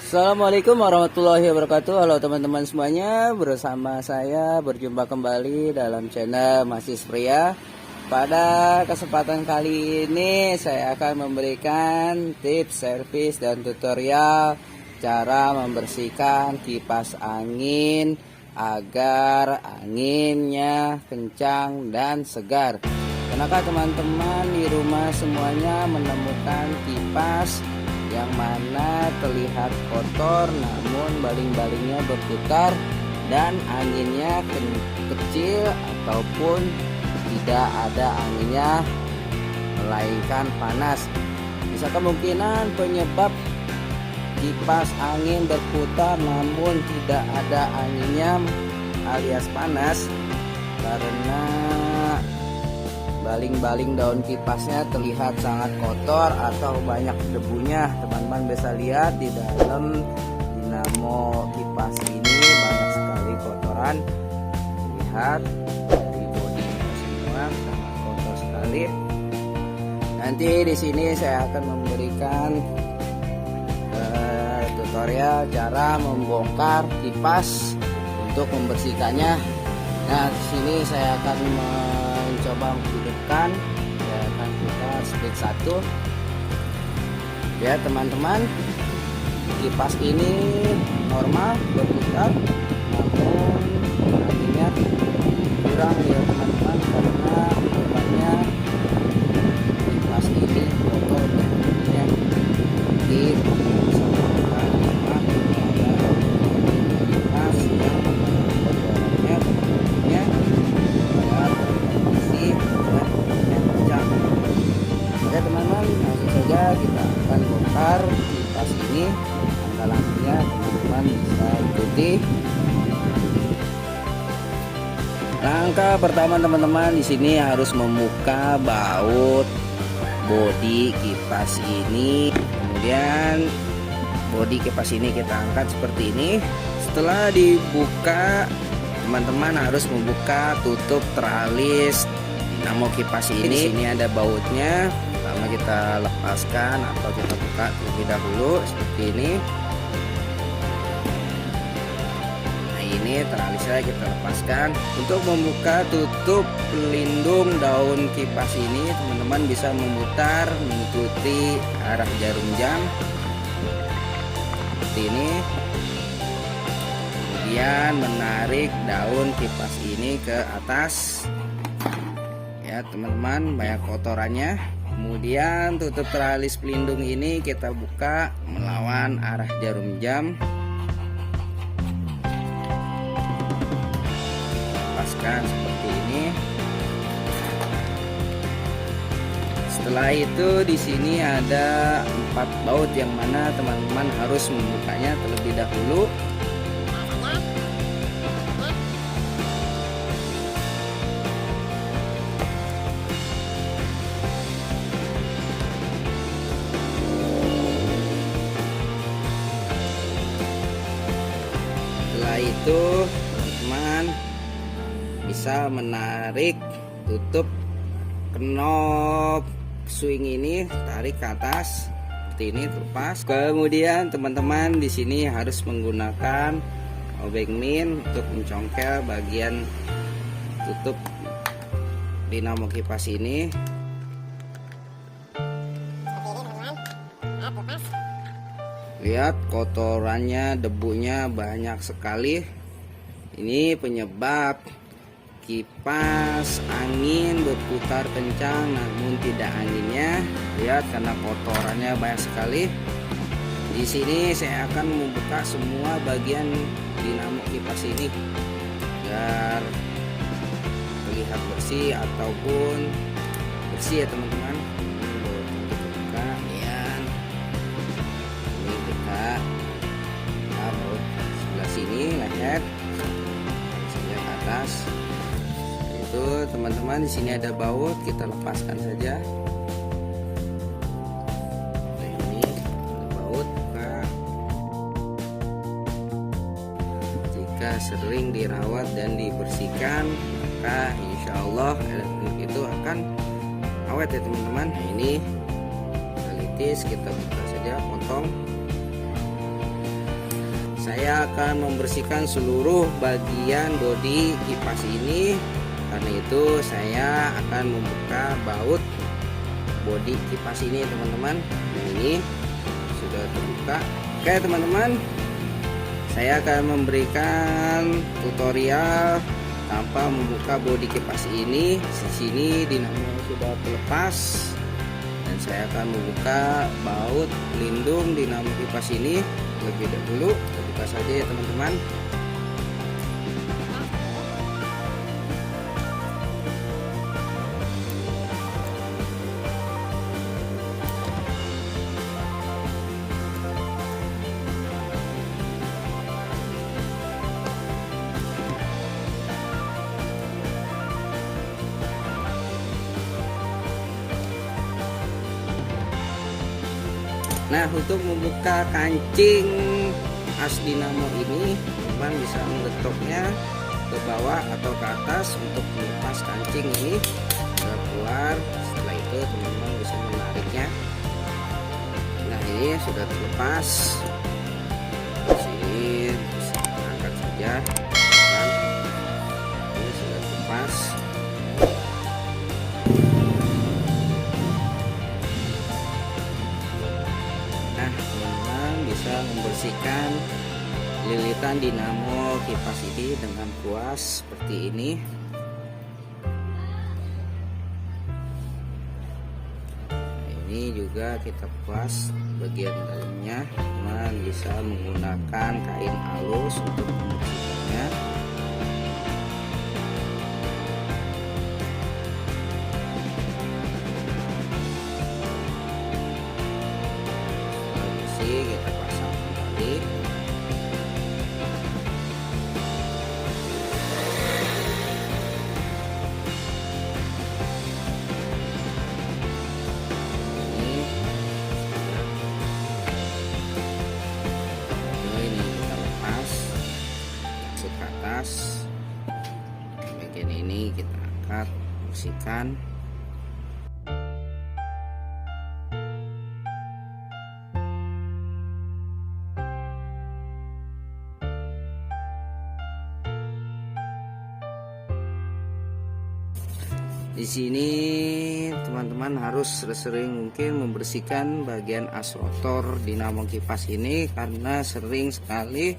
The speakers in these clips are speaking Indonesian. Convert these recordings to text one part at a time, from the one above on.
Assalamualaikum warahmatullahi wabarakatuh. Halo teman-teman semuanya, bersama saya berjumpa kembali dalam channel Masih Pria. Pada kesempatan kali ini saya akan memberikan tips, servis, dan tutorial cara membersihkan kipas angin agar anginnya kencang dan segar. Kenapa teman-teman di rumah semuanya menemukan kipas yang mana terlihat kotor namun baling-balingnya berputar dan anginnya kecil ataupun tidak ada anginnya melainkan panas? Bisa kemungkinan penyebab kipas angin berputar namun tidak ada anginnya alias panas karena baling-baling daun kipasnya terlihat sangat kotor atau banyak debunya. Teman-teman bisa lihat di dalam dinamo kipas ini banyak sekali kotoran. Lihat di bodinya semua sangat kotor sekali. Nanti di sini saya akan memberikan tutorial cara membongkar kipas untuk membersihkannya. Nah, di sini saya akan mencoba menghidupkan. Saya akan buka speed 1. Ya teman-teman, kipas ini normal berputar, namun anginnya kurang ya teman-teman, karena menyebabnya kipas ini kotor dan anginnya di kita akan bongkar kipas ini. Langkah-langkahnya teman-teman bisa ikuti. Langkah pertama teman-teman, di sini harus membuka baut bodi kipas ini. Kemudian bodi kipas ini kita angkat seperti ini. Setelah dibuka, teman-teman harus membuka tutup teralis dinamo kipas ini. Di sini ada bautnya. Pertama kita lepaskan atau kita buka terlebih dahulu seperti ini. Nah, ini teralisnya kita lepaskan. Untuk membuka tutup pelindung daun kipas ini, teman-teman bisa memutar mengikuti arah jarum jam seperti ini. Kemudian menarik daun kipas ini ke atas. Ya teman-teman, banyak kotorannya. Kemudian tutup teralis pelindung ini kita buka melawan arah jarum jam. Lepaskan seperti ini. Setelah itu di sini ada 4 baut yang mana teman-teman harus membukanya terlebih dahulu. Setelah itu teman-teman bisa menarik tutup knob swing ini, tarik ke atas seperti ini, terlepas. Kemudian teman-teman di sini harus menggunakan obeng min untuk mencongkel bagian tutup dinamo kipas ini. Lihat kotorannya, debunya banyak sekali. Ini penyebab kipas angin berputar kencang namun tidak anginnya. Lihat karena kotorannya banyak sekali. Di sini saya akan membuka semua bagian dinamo kipas ini agar terlihat bersih ataupun bersih ya teman-teman. Taruh sebelah sini leher saja ke atas. Itu teman-teman, di sini ada baut, kita lepaskan saja. Nah, ini ada baut. Nah, jika sering dirawat dan dibersihkan, maka insya Allah elektronik itu akan awet ya teman-teman. Nah, ini kita litis, kita buka saja, potong. saya akan membersihkan seluruh bagian bodi kipas ini. Karena itu saya akan membuka baut bodi kipas ini teman-teman. Ini sudah terbuka. Oke teman-teman, saya akan memberikan tutorial tanpa membuka bodi kipas ini. Di sini dinamo sudah terlepas dan saya akan membuka baut pelindung dinamo kipas ini lebih dahulu. Kita buka saja ya teman-teman. Nah, untuk membuka kancing as dinamo ini, teman bisa mengetoknya ke bawah atau ke atas untuk melepas kancing ini keluar. Setelah itu teman-teman bisa menariknya. Nah, ini sudah terlepas. Sini bisa angkat saja. Nah, ini sudah terlepas. Bisa membersihkan lilitan dinamo kipas ini dengan puas seperti ini. Ini juga kita puas bagian dalamnya, teman bisa menggunakan kain halus untuk membersihkannya. Kita pasang kembali. Ini kita lepas, masuk ke atas. Bagian ini kita angkat, bersihkan. Di sini teman-teman harus sering mungkin membersihkan bagian as rotor dinamo kipas ini karena sering sekali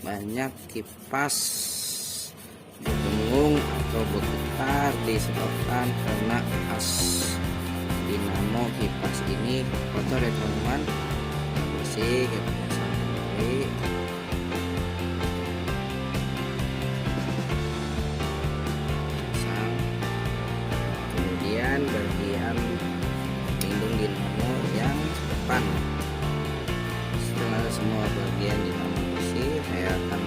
banyak kipas berdengung atau bergetar disebabkan karena as dinamo kipas ini kotor ya teman-teman. Bersih, kita pasang kembali. Bagian pelindung dinamo yang depan. Setelah semua bagian dinamo bersih, saya akan